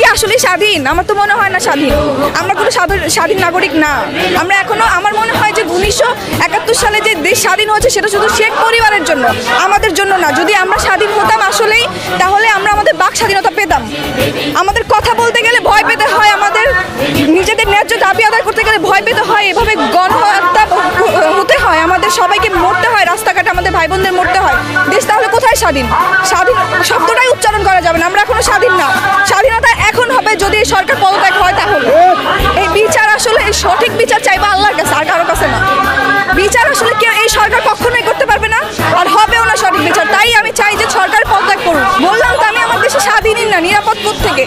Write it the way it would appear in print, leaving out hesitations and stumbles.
কি আসলে স্বাধীন? আমার তো মনে হয় না স্বাধীন। আমরা কোনো স্বাধীন নাগরিক না। আমরা এখনো, আমার মনে হয় যে 1971 সালে যে দেশ স্বাধীন হয়েছে সেটা শুধু শেখ পরিবারের জন্য, আমাদের জন্য না। যদি আমরা স্বাধীন হতাম আসলেই, তাহলে আমরা আমাদের বাক স্বাধীনতা পেতাম। আমাদের কথা বলতে গেলে ভয় পেতে হয়, আমাদের নিজেদের ন্যায্য দাবি আদায় করতে গেলে ভয় পেতে হয়, এভাবে গণহত্যা হতে হয়, আমাদের সবাইকে মরতে হয়, রাস্তাঘাটে আমাদের ভাই বোনদের মরতে হয়। দেশ তাহলে কোথায় স্বাধীন? স্বাধীন শব্দটাই উচ্চারণ করা যাবে না। আমরা এখনো স্বাধীন না। স্বাধীনতা এখন হবে যদি এই সরকার পদত্যাগ হয়। তাহলে এই বিচার আসলে, সঠিক বিচার চাইবো আল্লাহর কাছে, আর কারো কাছে না। বিচার আসলে কেউ, এই সরকার কখনোই করতে পারবে না, আর হবেও না সঠিক বিচার। তাই আমি চাই যে সরকার পদত্যাগ করুন। বললাম তো আমি আমার দেশে স্বাধীনই না, নিরাপদ থেকে